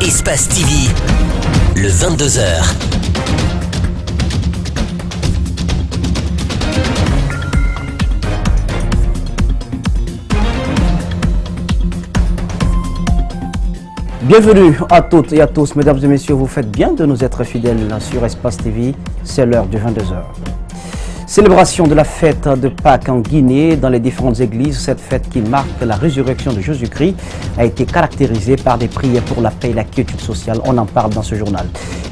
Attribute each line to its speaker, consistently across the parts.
Speaker 1: Espace TV, le 22h.
Speaker 2: Bienvenue à toutes et à tous, mesdames et messieurs, vous faites bien de nous être fidèles sur Espace TV, c'est l'heure de 22h. Célébration de la fête de Pâques en Guinée dans les différentes églises. Cette fête qui marque la résurrection de Jésus-Christ a été caractérisée par des prières pour la paix et la quiétude sociale. On en parle dans ce journal.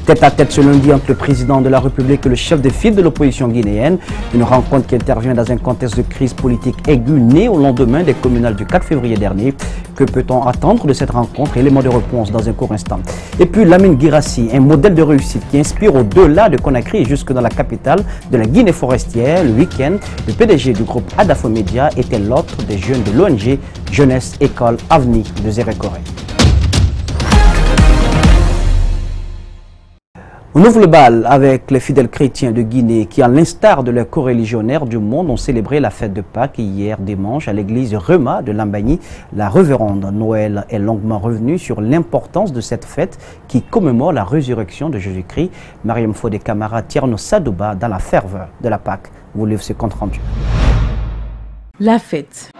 Speaker 2: Tête à tête ce lundi entre le président de la République et le chef de file de l'opposition guinéenne. Une rencontre qui intervient dans un contexte de crise politique aiguë née au lendemain des communales du 4 février dernier. Que peut-on attendre de cette rencontre? Élément de réponse dans un court instant. Et puis Lamine Guirassi, un modèle de réussite qui inspire au-delà de Conakry et jusque dans la capitale de la Guinée forestière. Le week-end, le PDG du groupe Adafo Média était l'autre des jeunes de l'ONG Jeunesse École Avenir de Zérékoré. On ouvre le bal avec les fidèles chrétiens de Guinée qui, à l'instar de leurs coreligionnaires du monde, ont célébré la fête de Pâques hier dimanche à l'église Rema de Lambagny. La révérende Noël est longuement revenue sur l'importance de cette fête qui commémore la résurrection de Jésus-Christ. Mariam Fodé Camara, Tierno Sadouba dans la ferveur de la Pâques vous livre ce compte rendu.
Speaker 3: La fête.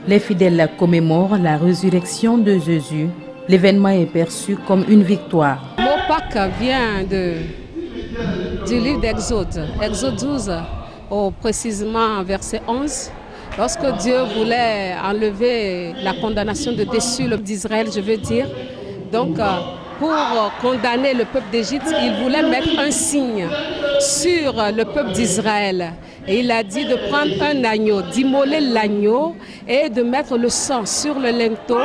Speaker 3: Les fidèles commémorent la résurrection de Jésus. L'événement est perçu comme une victoire.
Speaker 4: Le mot Pâques vient du livre d'Exode, Exode 12, précisément verset 11. Lorsque Dieu voulait enlever la condamnation de déçu d'Israël, je veux dire, donc pour condamner le peuple d'Égypte, il voulait mettre un signe sur le peuple d'Israël. Et il a dit de prendre un agneau, d'immoler l'agneau et de mettre le sang sur le linteau,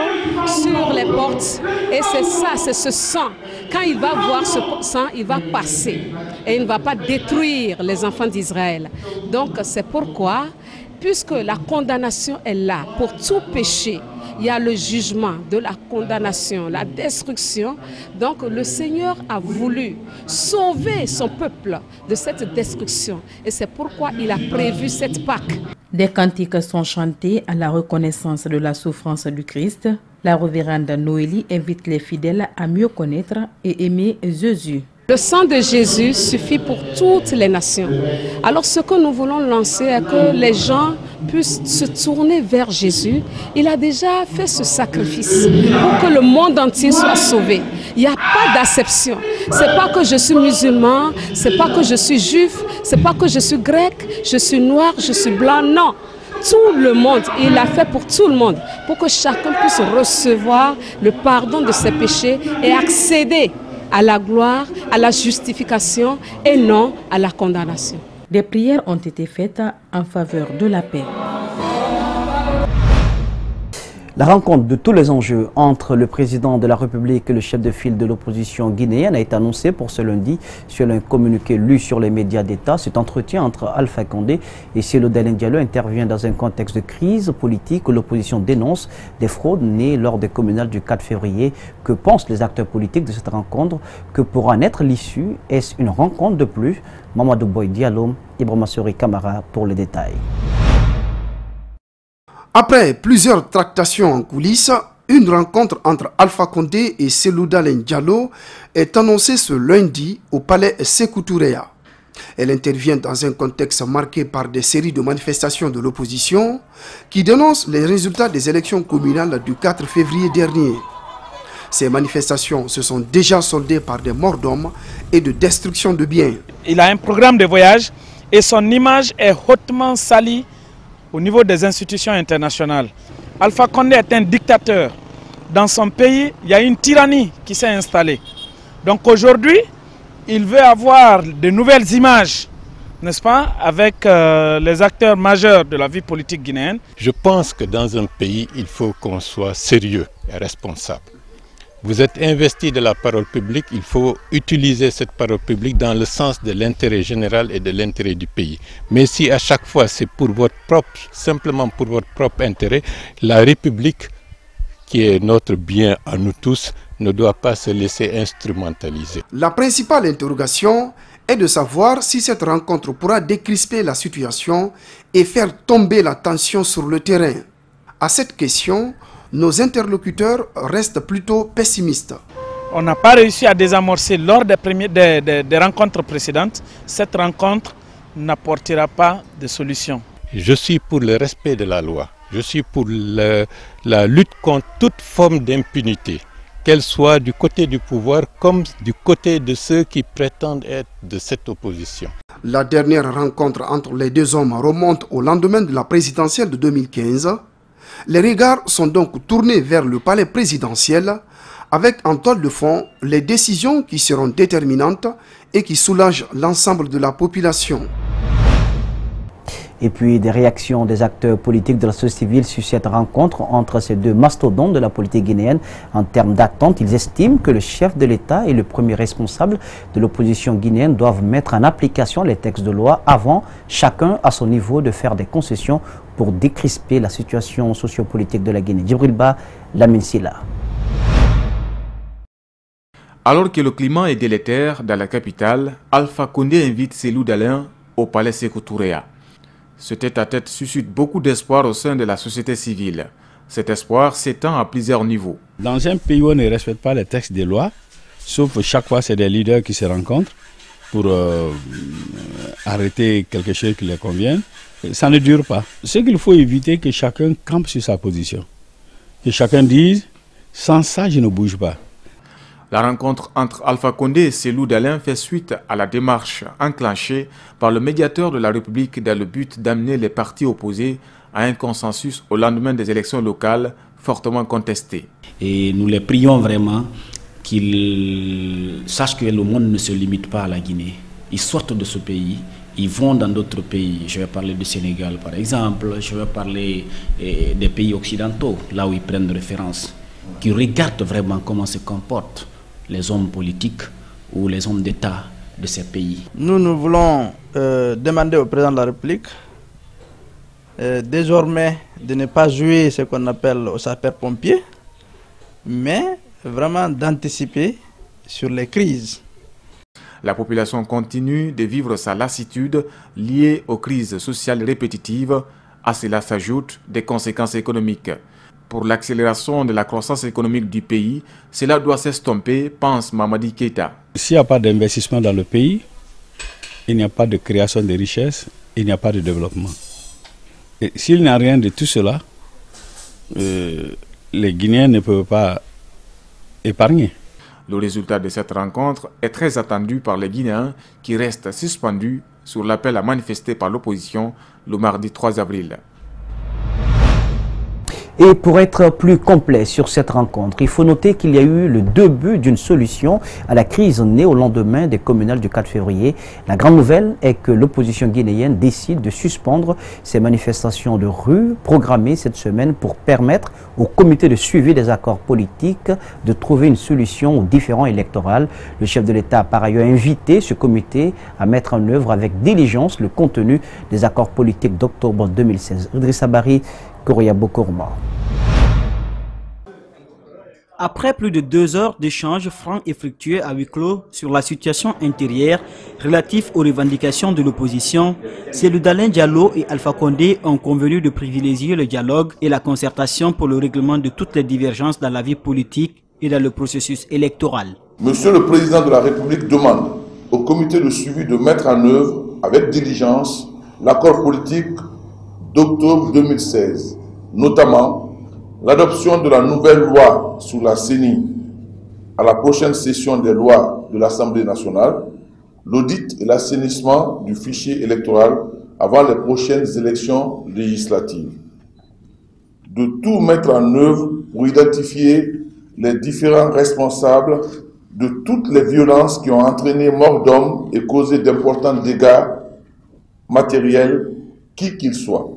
Speaker 4: sur les portes. Et c'est ça, c'est ce sang. Quand il va voir ce sang, il va passer. Et il ne va pas détruire les enfants d'Israël. Donc c'est pourquoi, puisque la condamnation est là pour tout péché, il y a le jugement de la condamnation, la destruction. Donc le Seigneur a voulu sauver son peuple de cette destruction. Et c'est pourquoi il a prévu cette Pâque.
Speaker 3: Des cantiques sont chantés à la reconnaissance de la souffrance du Christ. La révérende Noélie invite les fidèles à mieux connaître et aimer Jésus.
Speaker 4: Le sang de Jésus suffit pour toutes les nations. Alors ce que nous voulons lancer est que les gens puissent se tourner vers Jésus. Il a déjà fait ce sacrifice pour que le monde entier soit sauvé. Il n'y a pas d'acception. Ce n'est pas que je suis musulman, ce n'est pas que je suis juif, ce n'est pas que je suis grec, je suis noir, je suis blanc. Non. Tout le monde, il l'a fait pour tout le monde, pour que chacun puisse recevoir le pardon de ses péchés et accéder à la gloire, à la justification et non à la condamnation.
Speaker 3: Des prières ont été faites en faveur de la paix.
Speaker 2: La rencontre de tous les enjeux entre le président de la République et le chef de file de l'opposition guinéenne a été annoncée pour ce lundi sur un communiqué lu sur les médias d'État. Cet entretien entre Alpha Condé et Cellou Dalein Diallo intervient dans un contexte de crise politique où l'opposition dénonce des fraudes nées lors des communales du 4 février. Que pensent les acteurs politiques de cette rencontre? Que pourra en être l'issue? Est-ce une rencontre de plus? Mamadou Boy Diallo, Ibrahima Sori Camara pour les détails.
Speaker 5: Après plusieurs tractations en coulisses, une rencontre entre Alpha Condé et Cellou Dalein Diallo est annoncée ce lundi au palais Sékou Touréa. Elle intervient dans un contexte marqué par des séries de manifestations de l'opposition qui dénoncent les résultats des élections communales du 4 février dernier. Ces manifestations se sont déjà soldées par des morts d'hommes et de destruction de biens.
Speaker 6: Il a un programme de voyage et son image est hautement salie au niveau des institutions internationales. Alpha Condé est un dictateur. Dans son pays, il y a une tyrannie qui s'est installée. Donc aujourd'hui, il veut avoir de nouvelles images, n'est-ce pas, avec les acteurs majeurs de la vie politique guinéenne.
Speaker 7: Je pense que dans un pays, il faut qu'on soit sérieux et responsable. Vous êtes investi de la parole publique, il faut utiliser cette parole publique dans le sens de l'intérêt général et de l'intérêt du pays. Mais si à chaque fois c'est pour votre propre, simplement pour votre propre intérêt, la République, qui est notre bien à nous tous, ne doit pas se laisser instrumentaliser.
Speaker 5: La principale interrogation est de savoir si cette rencontre pourra décrisper la situation et faire tomber la tension sur le terrain. À cette question, nos interlocuteurs restent plutôt pessimistes.
Speaker 6: On n'a pas réussi à désamorcer lors des rencontres précédentes. Cette rencontre n'apportera pas de solution.
Speaker 7: Je suis pour le respect de la loi. Je suis pour la lutte contre toute forme d'impunité, qu'elle soit du côté du pouvoir comme du côté de ceux qui prétendent être de cette opposition.
Speaker 5: La dernière rencontre entre les deux hommes remonte au lendemain de la présidentielle de 2015. Les regards sont donc tournés vers le palais présidentiel avec en toile de fond les décisions qui seront déterminantes et qui soulagent l'ensemble de la population.
Speaker 2: Et puis des réactions des acteurs politiques de la société civile sur cette rencontre entre ces deux mastodontes de la politique guinéenne. En termes d'attente, ils estiment que le chef de l'État et le premier responsable de l'opposition guinéenne doivent mettre en application les textes de loi avant, chacun à son niveau, de faire des concessions pour décrisper la situation sociopolitique de la Guinée. Djibril Ba, Lamine Silla.
Speaker 8: Alors que le climat est délétère dans la capitale, Alpha Condé invite Cellou Dalein au palais Sékou Touréa. Ce tête-à-tête suscite beaucoup d'espoir au sein de la société civile. Cet espoir s'étend à plusieurs niveaux.
Speaker 9: Dans un pays où on ne respecte pas les textes des lois, sauf chaque fois c'est des leaders qui se rencontrent pour arrêter quelque chose qui les convienne, ça ne dure pas. Ce qu'il faut éviter, que chacun campe sur sa position. Que chacun dise, sans ça je ne bouge pas.
Speaker 8: La rencontre entre Alpha Condé et Cellou Dalein fait suite à la démarche enclenchée par le médiateur de la République dans le but d'amener les partis opposés à un consensus au lendemain des élections locales fortement contestées.
Speaker 10: Et nous les prions vraiment qu'ils sachent que le monde ne se limite pas à la Guinée. Ils sortent de ce pays, ils vont dans d'autres pays. Je vais parler du Sénégal par exemple, je vais parler des pays occidentaux, là où ils prennent référence, qui regardent vraiment comment se comportent les hommes politiques ou les hommes d'État de ces pays.
Speaker 11: Nous voulons demander au président de la République désormais de ne pas jouer ce qu'on appelle au sapeur-pompier, mais vraiment d'anticiper sur les crises.
Speaker 8: La population continue de vivre sa lassitude liée aux crises sociales répétitives. À cela s'ajoutent des conséquences économiques. Pour l'accélération de la croissance économique du pays, cela doit s'estomper, pense Mamadi Keita.
Speaker 9: S'il n'y a pas d'investissement dans le pays, il n'y a pas de création de richesses, il n'y a pas de développement. Et s'il n'y a rien de tout cela, les Guinéens ne peuvent pas épargner.
Speaker 8: Le résultat de cette rencontre est très attendu par les Guinéens qui restent suspendus sur l'appel à manifester par l'opposition le mardi 3 avril.
Speaker 2: Et pour être plus complet sur cette rencontre, il faut noter qu'il y a eu le début d'une solution à la crise née au lendemain des communales du 4 février. La grande nouvelle est que l'opposition guinéenne décide de suspendre ces manifestations de rue programmées cette semaine pour permettre au comité de suivi des accords politiques de trouver une solution aux différends électoraux. Le chef de l'État a par ailleurs invité ce comité à mettre en œuvre avec diligence le contenu des accords politiques d'octobre 2016. Idrissa Bari, Korea Bokorma.
Speaker 12: Après plus de 2 heures d'échanges francs effectués à huis clos sur la situation intérieure relative aux revendications de l'opposition, Cellou Dalein Diallo et Alpha Condé ont convenu de privilégier le dialogue et la concertation pour le règlement de toutes les divergences dans la vie politique et dans le processus électoral.
Speaker 13: Monsieur le Président de la République demande au comité de suivi de mettre en œuvre avec diligence l'accord politique d'octobre 2016, notamment l'adoption de la nouvelle loi sur la CENI à la prochaine session des lois de l'Assemblée nationale, l'audit et l'assainissement du fichier électoral avant les prochaines élections législatives. De tout mettre en œuvre pour identifier les différents responsables de toutes les violences qui ont entraîné mort d'hommes et causé d'importants dégâts matériels, qui qu'ils soient,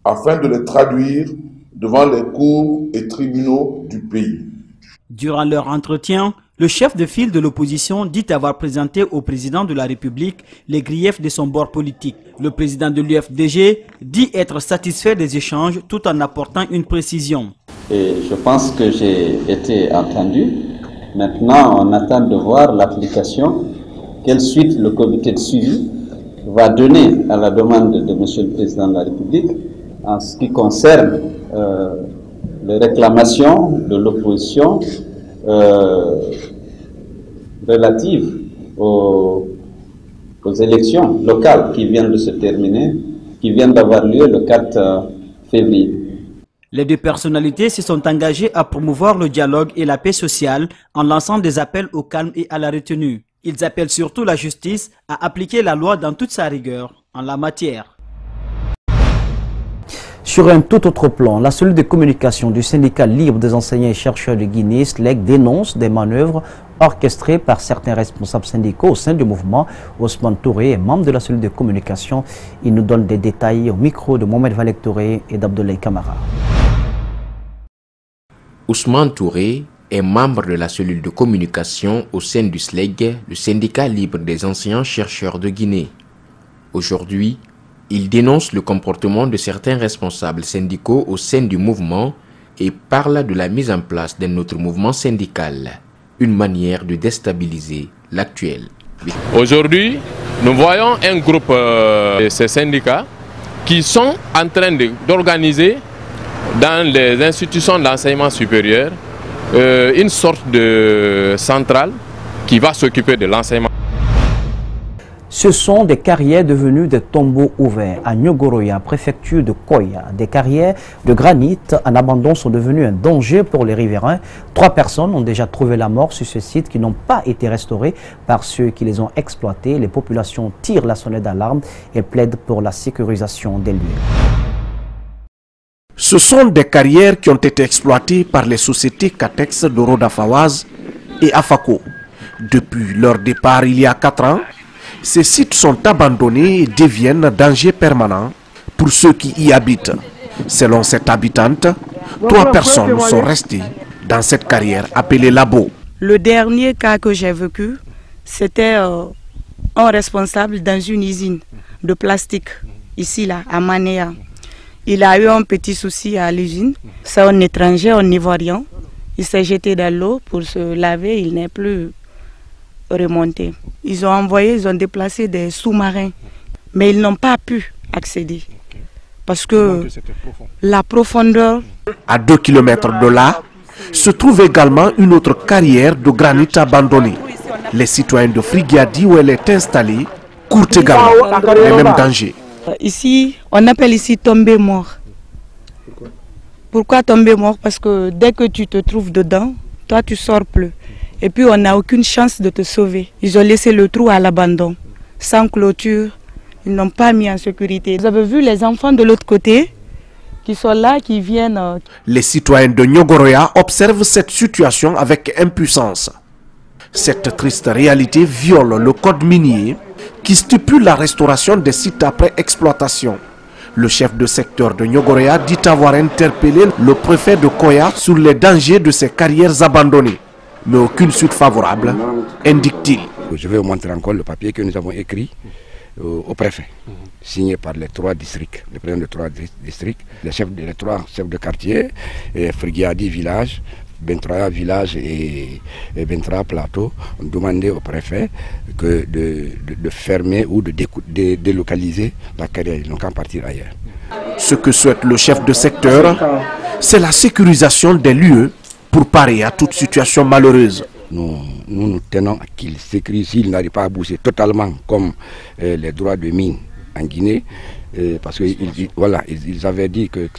Speaker 13: afin de les traduire devant les cours et tribunaux du pays.
Speaker 12: Durant leur entretien, le chef de file de l'opposition dit avoir présenté au président de la République les griefs de son bord politique. Le président de l'UFDG dit être satisfait des échanges tout en apportant une précision.
Speaker 14: Et je pense que j'ai été entendu. Maintenant, on attend de voir l'application. Quelle suite le comité de suivi va donner à la demande de M. le Président de la République en ce qui concerne les réclamations de l'opposition relatives aux élections locales qui viennent de se terminer, qui viennent d'avoir lieu le 4 février.
Speaker 12: Les deux personnalités se sont engagées à promouvoir le dialogue et la paix sociale en lançant des appels au calme et à la retenue. Ils appellent surtout la justice à appliquer la loi dans toute sa rigueur en la matière.
Speaker 2: Sur un tout autre plan, la cellule de communication du syndicat libre des enseignants et chercheurs de Guinée, SLEG, dénonce des manœuvres orchestrées par certains responsables syndicaux au sein du mouvement. Ousmane Touré est membre de la cellule de communication. Il nous donne des détails au micro de Mohamed Valek Touré et d'Abdoulaye Kamara.
Speaker 15: Ousmane Touré est membre de la cellule de communication au sein du SLEG, le syndicat libre des enseignants chercheurs de Guinée. Aujourd'hui, il dénonce le comportement de certains responsables syndicaux au sein du mouvement et parle de la mise en place d'un autre mouvement syndical, une manière de déstabiliser l'actuel.
Speaker 16: Aujourd'hui, nous voyons un groupe de ces syndicats qui sont en train d'organiser dans les institutions d'enseignement supérieur une sorte de centrale qui va s'occuper de l'enseignement.
Speaker 2: Ce sont des carrières devenues des tombeaux ouverts. À Nyogoroya, préfecture de Koya, des carrières de granit en abandon sont devenues un danger pour les riverains. 3 personnes ont déjà trouvé la mort sur ce site qui n'ont pas été restaurés par ceux qui les ont exploités. Les populations tirent la sonnette d'alarme et plaident pour la sécurisation des lieux.
Speaker 17: Ce sont des carrières qui ont été exploitées par les sociétés Catex de Roda Fawaz et Afako. Depuis leur départ il y a 4 ans, ces sites sont abandonnés et deviennent un danger permanent pour ceux qui y habitent. Selon cette habitante, 3 personnes sont restées dans cette carrière appelée Labo.
Speaker 18: Le dernier cas que j'ai vécu, c'était un responsable dans une usine de plastique, ici là, à Manéa. Il a eu un petit souci à l'usine. C'est un étranger, un Ivoirien. Il s'est jeté dans l'eau pour se laver, il n'est plus remonté. Ils ont déplacé des sous-marins, mais ils n'ont pas pu accéder parce que la profondeur.
Speaker 17: À 2 km de là, se trouve également une autre carrière de granit abandonnée. Les citoyens de Frigiadi où elle est installée courent également les mêmes dangers.
Speaker 18: Ici, on appelle ici tomber mort. Pourquoi tomber mort? Parce que dès que tu te trouves dedans, toi tu sors plus. Et puis on n'a aucune chance de te sauver. Ils ont laissé le trou à l'abandon, sans clôture. Ils n'ont pas mis en sécurité. Vous avez vu les enfants de l'autre côté qui sont là, qui viennent.
Speaker 17: Les citoyens de Nyogoroya observent cette situation avec impuissance. Cette triste réalité viole le code minier qui stipule la restauration des sites après exploitation. Le chef de secteur de Nyogoroya dit avoir interpellé le préfet de Koya sur les dangers de ces carrières abandonnées. Mais aucune suite favorable, indique-t-il.
Speaker 19: Je vais vous montrer encore le papier que nous avons écrit au préfet, signé par les 3 districts, les présidents des 3 districts, les 3 chefs de quartier, Frigiadi village, Bentroya village et Bentroya plateau, ont demandé au préfet de fermer ou de délocaliser la carrière, ils n'ont qu'à partir ailleurs.
Speaker 17: Ce que souhaite le chef de secteur, c'est la sécurisation des lieux pour parer à toute situation malheureuse.
Speaker 19: Nous tenons à qu'il sécurise, s'il n'arrive pas à bouger totalement comme les droits de mine en Guinée, parce qu'ils avaient dit que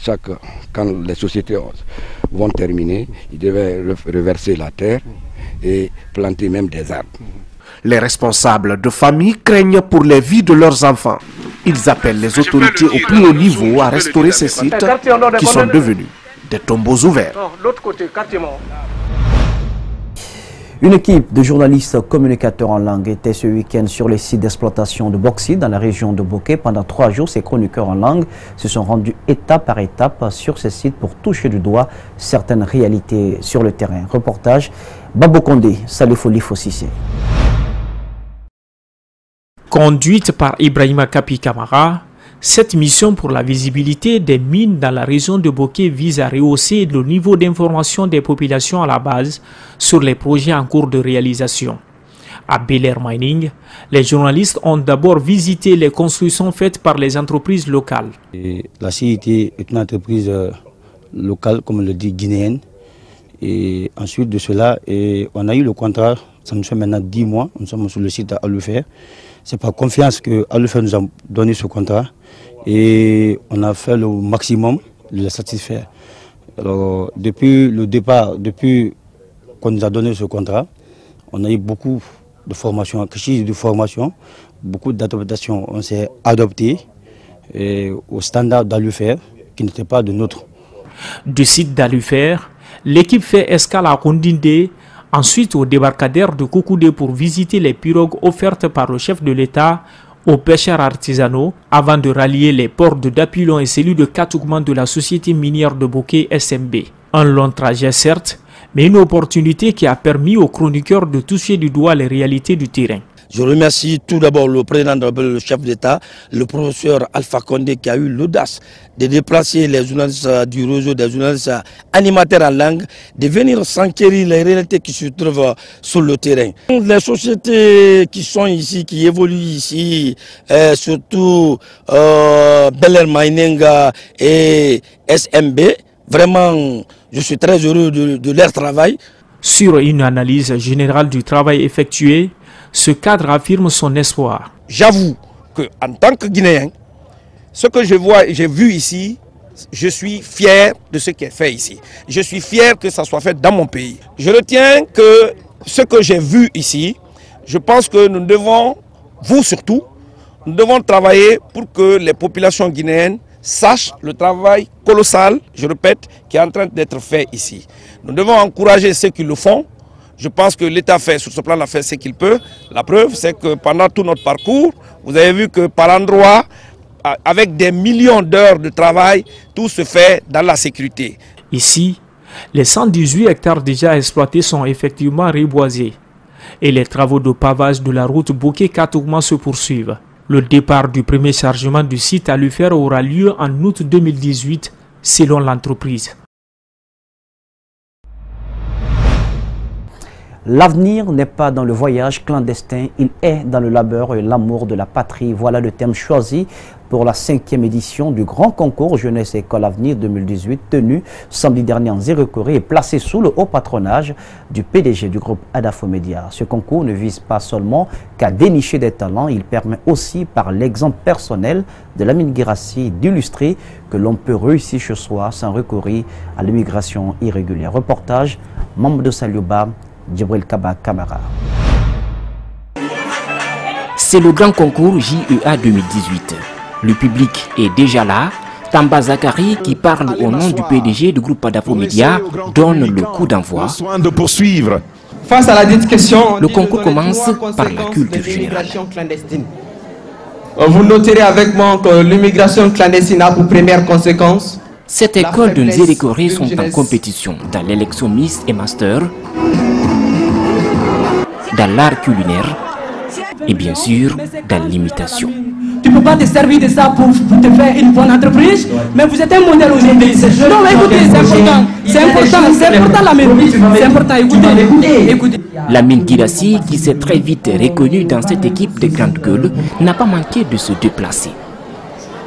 Speaker 19: quand les sociétés vont terminer, ils devaient reverser la terre et planter même des arbres.
Speaker 17: Les responsables de famille craignent pour les vies de leurs enfants. Ils appellent les autorités au plus haut niveau à restaurer ces sites qui sont devenus des tombeaux ouverts.
Speaker 2: Une équipe de journalistes communicateurs en langue était ce week-end sur les sites d'exploitation de bauxite dans la région de Bokeh. Pendant 3 jours, ces chroniqueurs en langue se sont rendus étape par étape sur ces sites pour toucher du doigt certaines réalités sur le terrain. Reportage Babo Kondé, Salifou Lifo-Sissé.
Speaker 20: Conduite par Ibrahima Kapi Kamara, cette mission pour la visibilité des mines dans la région de Bokeh vise à rehausser le niveau d'information des populations à la base sur les projets en cours de réalisation. À Bel Air Mining, les journalistes ont d'abord visité les constructions faites par les entreprises locales.
Speaker 21: La CIT est une entreprise locale, comme on le dit, guinéenne. Et ensuite de cela, on a eu le contrat, ça nous fait maintenant 10 mois, nous sommes sur le site à Alufer. C'est par confiance que Alufer nous a donné ce contrat et on a fait le maximum de le satisfaire. Alors, depuis le départ, depuis qu'on nous a donné ce contrat, on a eu beaucoup de formation, beaucoup d'adaptation. On s'est adopté au standard d'Alufer qui n'était pas de nôtre.
Speaker 20: Du site d'Alufer, l'équipe fait escale à Kondindé, ensuite au débarcadère de Koukoudé pour visiter les pirogues offertes par le chef de l'État aux pêcheurs artisanaux avant de rallier les ports de Dapilon et celui de Katoukman de la société minière de Bokeh SMB. Un long trajet certes, mais une opportunité qui a permis aux chroniqueurs de toucher du doigt les réalités du terrain.
Speaker 22: Je remercie tout d'abord le président, le chef d'État, le professeur Alpha Condé qui a eu l'audace de déplacer les journalistes du réseau, des journalistes animateurs en langue, de venir s'enquérir les réalités qui se trouvent sur le terrain. Les sociétés qui sont ici, qui évoluent ici, surtout Bel Air Mining et SMB, vraiment, je suis très heureux de leur travail.
Speaker 20: Sur une analyse générale du travail effectué, ce cadre affirme son espoir.
Speaker 22: J'avoue qu'en tant que Guinéen, ce que je vois et j'ai vu ici, je suis fier de ce qui est fait ici. Je suis fier que ça soit fait dans mon pays. Je retiens que ce que j'ai vu ici, je pense que nous devons, vous surtout, nous devons travailler pour que les populations guinéennes sachent le travail colossal, je répète, qui est en train d'être fait ici. Nous devons encourager ceux qui le font. Je pense que l'État fait, sur ce plan, a fait ce qu'il peut. La preuve, c'est que pendant tout notre parcours, vous avez vu que par endroits, avec des millions d'heures de travail, tout se fait dans la sécurité.
Speaker 20: Ici, les 118 hectares déjà exploités sont effectivement reboisés. Et les travaux de pavage de la route Bokeh-Katoukman se poursuivent. Le départ du premier chargement du site à Alufer aura lieu en août 2018, selon l'entreprise.
Speaker 2: L'avenir n'est pas dans le voyage clandestin, il est dans le labeur et l'amour de la patrie. Voilà le thème choisi pour la 5e édition du grand concours Jeunesse École Avenir 2018 tenu samedi dernier en Zérekoré et placé sous le haut patronage du PDG du groupe Adafomédia. Ce concours ne vise pas seulement qu'à dénicher des talents, il permet aussi par l'exemple personnel de Lamine Guirassi d'illustrer que l'on peut réussir chez soi sans recourir à l'immigration irrégulière. Reportage Mamadou Saliouba, Djibril Kaba Kamara.
Speaker 15: C'est le grand concours JEA 2018. Le public est déjà là. Tamba Zakari, qui parle au nom du PDG du groupe Adafomédia, donne le coup d'envoi.
Speaker 23: Face à la dite question,
Speaker 15: le concours commence par la culture générale.
Speaker 23: Vous noterez avec moi que l'immigration clandestine a pour première conséquence.
Speaker 15: Cette école de Zérekoré sont en compétition dans l'élection Miss et Master, dans l'art culinaire et bien sûr dans l'imitation.
Speaker 24: Tu ne peux pas te servir de ça pour te faire une bonne entreprise, mais vous êtes un modèle aujourd'hui. Non, mais écoutez, c'est important la mélodie, c'est important, écoutez.
Speaker 15: Lamine Guirassi, qui s'est très vite reconnu dans cette équipe de grande gueule, n'a pas manqué de se déplacer.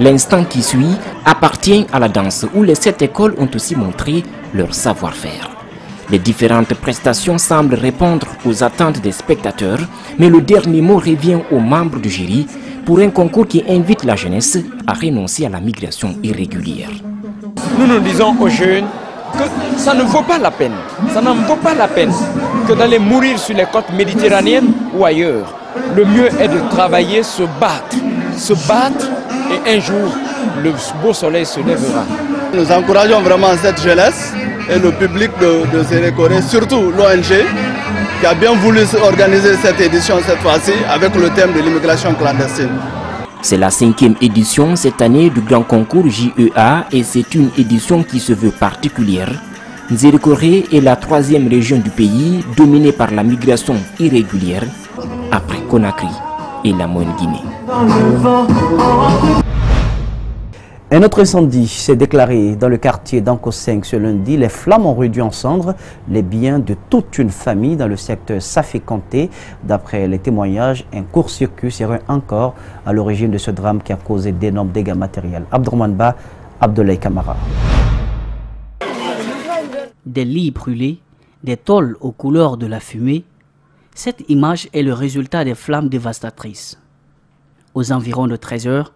Speaker 15: L'instant qui suit appartient à la danse, où les 7 écoles ont aussi montré leur savoir-faire. Les différentes prestations semblent répondre aux attentes des spectateurs, mais le dernier mot revient aux membres du jury pour un concours qui invite la jeunesse à renoncer à la migration irrégulière.
Speaker 25: Nous disons aux jeunes que ça ne vaut pas la peine, ça n'en vaut pas la peine que d'aller mourir sur les côtes méditerranéennes ou ailleurs. Le mieux est de travailler, se battre et un jour le beau soleil se lèvera.
Speaker 26: Nous encourageons vraiment cette jeunesse et le public de Zérekoré, surtout l'ONG, qui a bien voulu organiser cette édition cette fois-ci avec le thème de l'immigration clandestine.
Speaker 15: C'est la 5e édition cette année du grand concours JEA et c'est une édition qui se veut particulière. Zérekoré est la 3e région du pays dominée par la migration irrégulière après Conakry et la Moyenne-Guinée.
Speaker 2: Un autre incendie s'est déclaré dans le quartier d'Anko 5 ce lundi. Les flammes ont réduit en cendres les biens de toute une famille dans le secteur Safé-Kanté. D'après les témoignages, un court-circuit serait encore à l'origine de ce drame qui a causé d'énormes dégâts matériels. Abdourahmane Ba, Abdoulaye Kamara.
Speaker 12: Des lits brûlés, des tôles aux couleurs de la fumée, cette image est le résultat des flammes dévastatrices. Aux environs de 13 heures,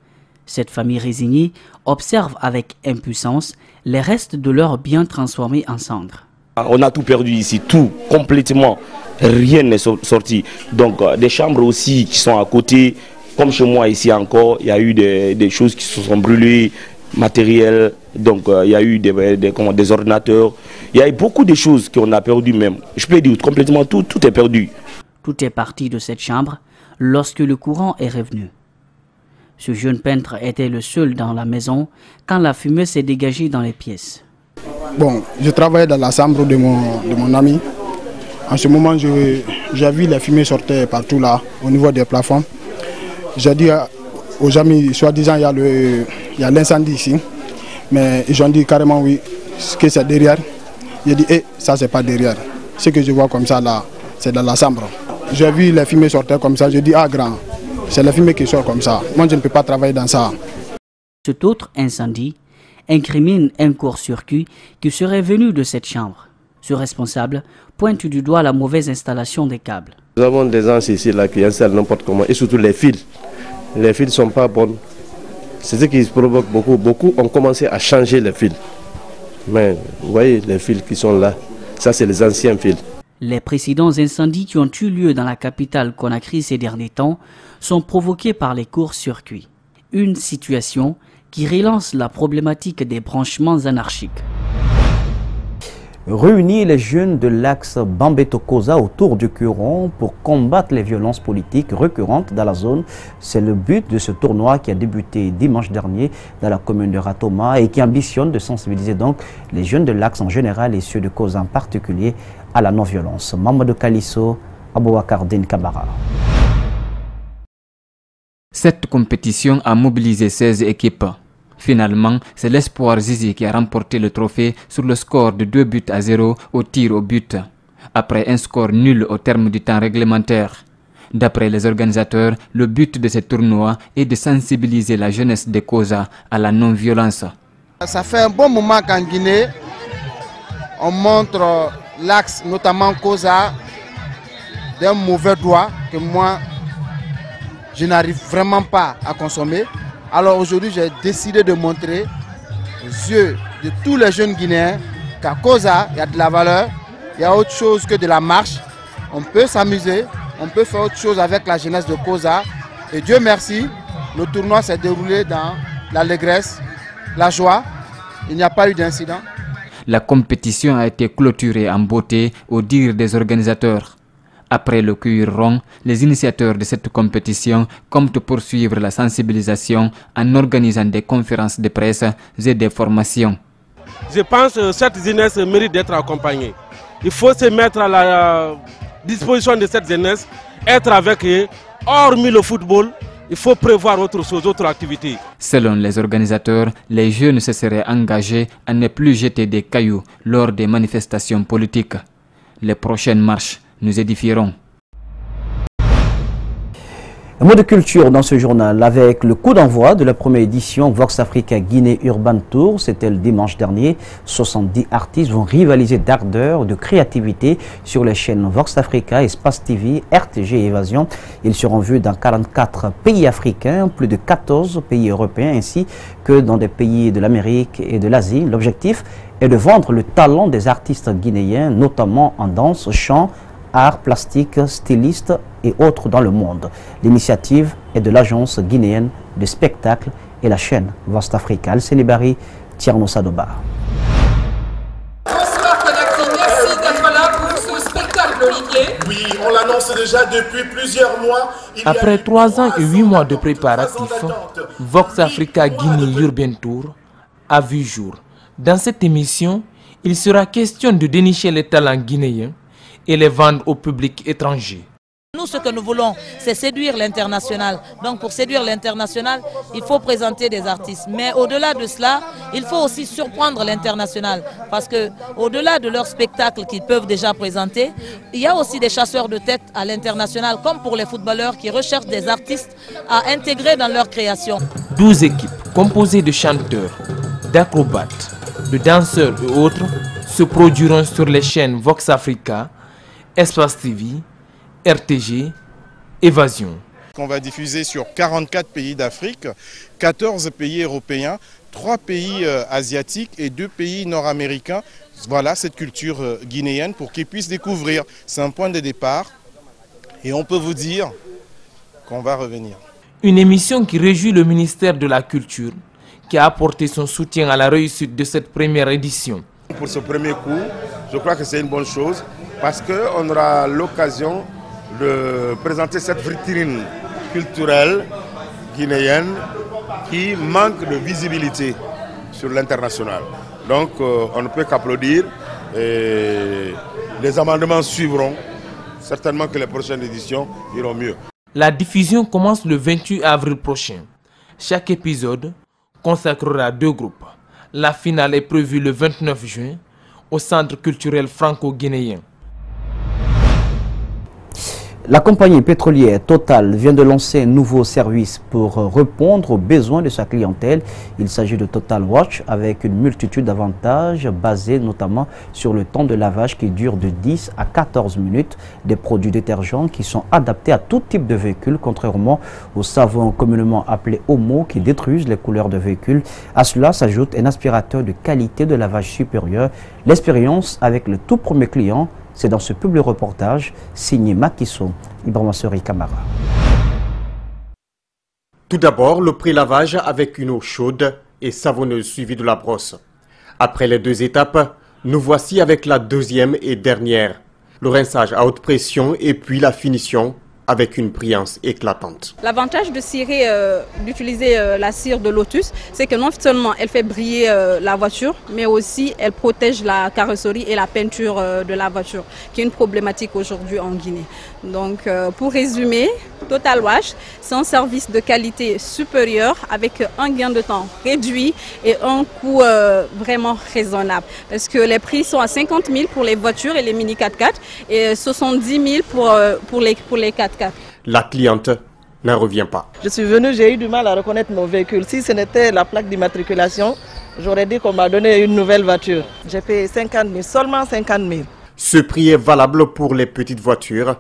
Speaker 12: cette famille résignée observe avec impuissance les restes de leurs biens transformés en cendres.
Speaker 1: On a tout perdu ici, tout, complètement. Rien n'est sorti. Donc des chambres aussi qui sont à côté, comme chez moi ici encore, il y a eu des choses qui se sont brûlées, matériel, donc il y a eu des ordinateurs. Il y a eu beaucoup de choses qu'on a perdues même. Je peux dire complètement tout est perdu.
Speaker 12: Tout est parti de cette chambre lorsque le courant est revenu. Ce jeune peintre était le seul dans la maison quand la fumée s'est dégagée dans les pièces.
Speaker 3: Bon, je travaillais dans la chambre de mon ami. En ce moment, j'ai vu la fumée sortir partout là, au niveau des plafonds. J'ai dit aux amis, soi-disant, il y a l'incendie ici. Mais ils ont dit carrément oui, que c'est derrière. J'ai dit, ça c'est pas derrière. Ce que je vois comme ça là, c'est dans la chambre. J'ai vu la fumée sortir comme ça, j'ai dit, ah grand, c'est la fumée qui sort comme ça. Moi je ne peux pas travailler dans ça.
Speaker 12: Cet autre incendie incrimine un court-circuit qui serait venu de cette chambre. Ce responsable pointe du doigt la mauvaise installation des câbles.
Speaker 4: Nous avons des gens ici là, qui installent n'importe comment, et surtout les fils. Les fils ne sont pas bons. C'est ce qui provoque beaucoup. Beaucoup ont commencé à changer les fils. Mais vous voyez les fils qui sont là, ça c'est les anciens fils.
Speaker 12: Les précédents incendies qui ont eu lieu dans la capitale Conakry ces derniers temps sont provoqués par les courts-circuits. Une situation qui relance la problématique des branchements anarchiques.
Speaker 2: Réunir les jeunes de l'axe Bambeto-Koza autour du Curon pour combattre les violences politiques récurrentes dans la zone, c'est le but de ce tournoi qui a débuté dimanche dernier dans la commune de Ratoma et qui ambitionne de sensibiliser donc les jeunes de l'axe en général et ceux de Koza en particulier à la non-violence. Mamadou Kalisso, Aboubakar Den Kamara.
Speaker 5: Cette compétition a mobilisé 16 équipes. Finalement, c'est l'Espoir Zizi qui a remporté le trophée sur le score de 2-0 au tir au but, après un score nul au terme du temps réglementaire. D'après les organisateurs, le but de ce tournoi est de sensibiliser la jeunesse de Koza à la non-violence.
Speaker 6: Ça fait un bon moment qu'en Guinée, on montre l'axe, notamment Koza, d'un mauvais doigt que moi, je n'arrive vraiment pas à consommer. Alors aujourd'hui, j'ai décidé de montrer aux yeux de tous les jeunes Guinéens qu'à Koza, il y a de la valeur, il y a autre chose que de la marche. On peut s'amuser, on peut faire autre chose avec la jeunesse de Koza. Et Dieu merci, le tournoi s'est déroulé dans l'allégresse, la joie. Il n'y a pas eu d'incident.
Speaker 5: La compétition a été clôturée en beauté au dire des organisateurs. Après le cuir rond, les initiateurs de cette compétition comptent poursuivre la sensibilisation en organisant des conférences de presse et des formations.
Speaker 7: Je pense que cette jeunesse mérite d'être accompagnée. Il faut se mettre à la disposition de cette jeunesse, être avec eux, hormis le football. Il faut prévoir autre chose, autre activité.
Speaker 5: Selon les organisateurs, les jeunes se seraient engagés à ne plus jeter des cailloux lors des manifestations politiques. Les prochaines marches nous édifieront.
Speaker 2: Un mot de culture dans ce journal avec le coup d'envoi de la première édition Vox Africa Guinée Urban Tour. C'était le dimanche dernier. 70 artistes vont rivaliser d'ardeur, de créativité sur les chaînes Vox Africa, Espace TV, RTG et Évasion. Ils seront vus dans 44 pays africains, plus de 14 pays européens ainsi que dans des pays de l'Amérique et de l'Asie. L'objectif est de vendre le talent des artistes guinéens, notamment en danse, chant, arts plastiques, stylistes et autres dans le monde. L'initiative est de l'agence guinéenne de spectacle et la chaîne Vox Africa. Al-Senibari, Tierno Sadoba.
Speaker 27: Bonsoir Conakry, merci d'être là pour ce spectacle, Olivier.
Speaker 28: Oui, on l'annonce déjà depuis plusieurs mois.
Speaker 29: Après 3 ans et 8 mois de préparatifs, Vox Africa Guinée Urban Tour a vu jour. Dans cette émission, il sera question de dénicher les talents guinéens et les vendre au public étranger.
Speaker 30: Nous, ce que nous voulons, c'est séduire l'international. Donc pour séduire l'international, il faut présenter des artistes. Mais au-delà de cela, il faut aussi surprendre l'international. Parce qu'au-delà de leurs spectacles qu'ils peuvent déjà présenter, il y a aussi des chasseurs de tête à l'international, comme pour les footballeurs qui recherchent des artistes à intégrer dans leur création.
Speaker 29: 12 équipes composées de chanteurs, d'acrobates, de danseurs et autres se produiront sur les chaînes Vox Africa, Espace TV, RTG, Évasion.
Speaker 8: On va diffuser sur 44 pays d'Afrique, 14 pays européens, 3 pays asiatiques et 2 pays nord-américains. Voilà cette culture guinéenne pour qu'ils puissent découvrir. C'est un point de départ et on peut vous dire qu'on va revenir.
Speaker 29: Une émission qui réjouit le ministère de la Culture, qui a apporté son soutien à la réussite de cette première édition.
Speaker 9: Pour ce premier coup, je crois que c'est une bonne chose parce qu'on aura l'occasion de présenter cette vitrine culturelle guinéenne qui manque de visibilité sur l'international. Donc on ne peut qu'applaudir et les amendements suivront. Certainement que les prochaines éditions iront mieux.
Speaker 29: La diffusion commence le 28 avril prochain. Chaque épisode consacrera 2 groupes. La finale est prévue le 29 juin au Centre culturel franco-guinéen.
Speaker 2: La compagnie pétrolière Total vient de lancer un nouveau service pour répondre aux besoins de sa clientèle. Il s'agit de Total Watch avec une multitude d'avantages basés notamment sur le temps de lavage qui dure de 10 à 14 minutes, des produits détergents qui sont adaptés à tout type de véhicule, contrairement aux savons communément appelés Omo qui détruisent les couleurs de véhicules. À cela s'ajoute un aspirateur de qualité de lavage supérieure. L'expérience avec le tout premier client, c'est dans ce public reportage signé Makiso Ibrahima Kamara.
Speaker 10: Tout d'abord, le pré-lavage avec une eau chaude et savonneuse suivie de la brosse. Après les 2 étapes, nous voici avec la deuxième et dernière. Le rinçage à haute pression et puis la finition avec une brillance éclatante.
Speaker 11: L'avantage de cirer, d'utiliser la cire de Lotus, c'est que non seulement elle fait briller la voiture, mais aussi elle protège la carrosserie et la peinture de la voiture, qui est une problématique aujourd'hui en Guinée. Donc pour résumer, Total Wash, c'est un service de qualité supérieure avec un gain de temps réduit et un coût vraiment raisonnable. Parce que les prix sont à 50 000 pour les voitures et les mini 4x4 et 70 000 pour les 4x4.
Speaker 10: La cliente n'en revient pas.
Speaker 13: Je suis venue, j'ai eu du mal à reconnaître mon véhicule. Si ce n'était la plaque d'immatriculation, j'aurais dit qu'on m'a donné une nouvelle voiture. J'ai payé 50 000, seulement 50 000.
Speaker 10: Ce prix est valable pour les petites voitures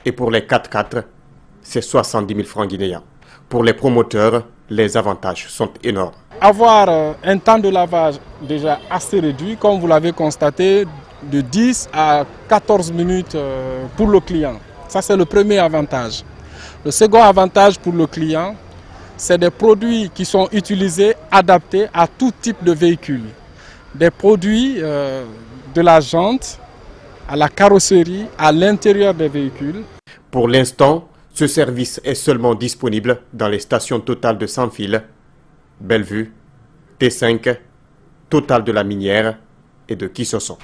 Speaker 10: et pour les 4x4, c'est 70 000 francs guinéens. Pour les promoteurs, les avantages sont énormes.
Speaker 8: Avoir un temps de lavage déjà assez réduit, comme vous l'avez constaté, de 10 à 14 minutes pour le client. Ça, c'est le premier avantage. Le second avantage pour le client, c'est des produits qui sont utilisés, adaptés à tout type de véhicule. Des produits de la jante à la carrosserie, à l'intérieur des véhicules.
Speaker 10: Pour l'instant, ce service est seulement disponible dans les stations Total de Sans-Fil, Bellevue, T5, Total de la Minière et de Kisoson.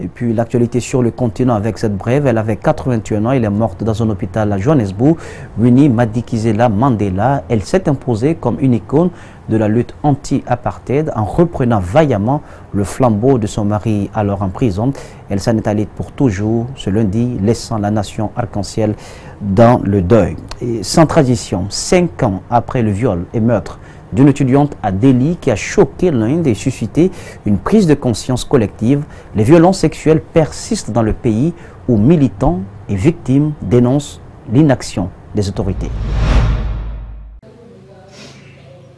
Speaker 2: Et puis l'actualité sur le continent avec cette brève, elle avait 81 ans, elle est morte dans un hôpital à Johannesburg. Winnie Madikizela Mandela, elle s'est imposée comme une icône de la lutte anti-apartheid en reprenant vaillamment le flambeau de son mari alors en prison. Elle s'en est allée pour toujours ce lundi, laissant la nation arc-en-ciel dans le deuil. Et sans transition, 5 ans après le viol et meurtre d'une étudiante à Delhi qui a choqué l'Inde et suscité une prise de conscience collective, les violences sexuelles persistent dans le pays où militants et victimes dénoncent l'inaction des autorités.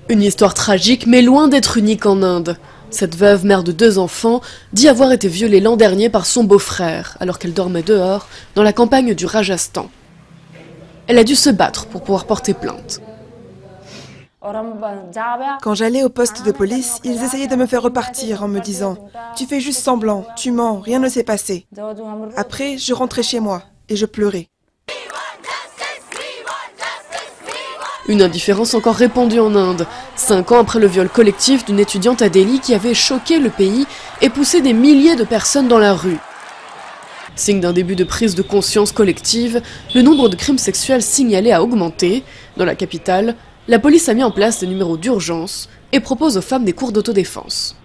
Speaker 14: Une histoire tragique mais loin d'être unique en Inde. Cette veuve, mère de 2 enfants, dit avoir été violée l'an dernier par son beau-frère alors qu'elle dormait dehors dans la campagne du Rajasthan. Elle a dû se battre pour pouvoir porter plainte.
Speaker 16: Quand j'allais au poste de police, ils essayaient de me faire repartir en me disant « Tu fais juste semblant, tu mens, rien ne s'est passé ». Après, je rentrais chez moi et je pleurais.
Speaker 14: Une indifférence encore répandue en Inde, 5 ans après le viol collectif d'une étudiante à Delhi qui avait choqué le pays et poussé des milliers de personnes dans la rue. Signe d'un début de prise de conscience collective, le nombre de crimes sexuels signalés a augmenté. Dans la capitale, la police a mis en place des numéros d'urgence et propose aux femmes des cours d'autodéfense.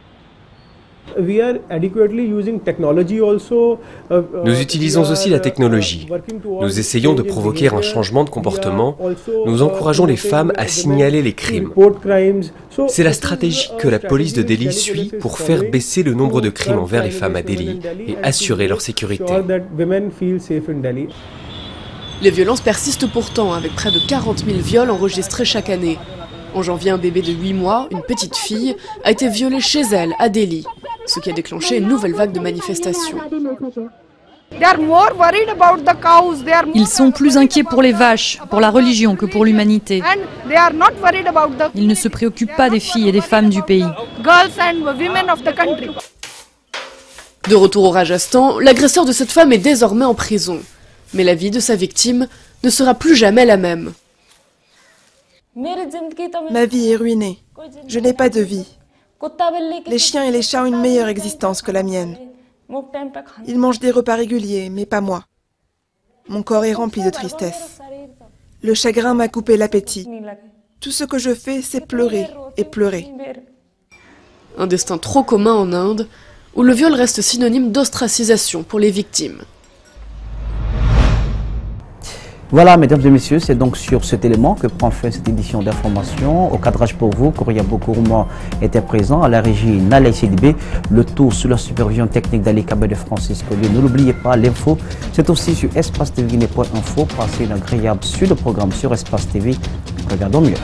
Speaker 17: Nous utilisons aussi la technologie. Nous essayons de provoquer un changement de comportement. Nous encourageons les femmes à signaler les crimes. C'est la stratégie que la police de Delhi suit pour faire baisser le nombre de crimes envers les femmes à Delhi et assurer leur sécurité.
Speaker 14: Les violences persistent pourtant, avec près de 40 000 viols enregistrés chaque année. En janvier, un bébé de 8 mois, une petite fille, a été violé chez elle, à Delhi, ce qui a déclenché une nouvelle vague de manifestations.
Speaker 18: Ils sont plus inquiets pour les vaches, pour la religion que pour l'humanité. Ils ne se préoccupent pas des filles et des femmes du pays.
Speaker 14: De retour au Rajasthan, l'agresseur de cette femme est désormais en prison. Mais la vie de sa victime ne sera plus jamais la même.
Speaker 16: Ma vie est ruinée. Je n'ai pas de vie. Les chiens et les chats ont une meilleure existence que la mienne. Ils mangent des repas réguliers, mais pas moi. Mon corps est rempli de tristesse. Le chagrin m'a coupé l'appétit. Tout ce que je fais, c'est pleurer et pleurer.
Speaker 14: Un destin trop commun en Inde, où le viol reste synonyme d'ostracisation pour les victimes.
Speaker 2: Voilà, mesdames et messieurs, c'est donc sur cet élément que prend fin cette édition d'information. Au cadrage pour vous, Kouria Bokourma était présent, à la régie Nalay Sidibé, le tout sous la supervision technique d'Ali Kabé de Francis Collier. Ne l'oubliez pas, l'info, c'est aussi sur espace-tv.info. Passez une agréable suite de programme sur Espace TV. Regardons mieux.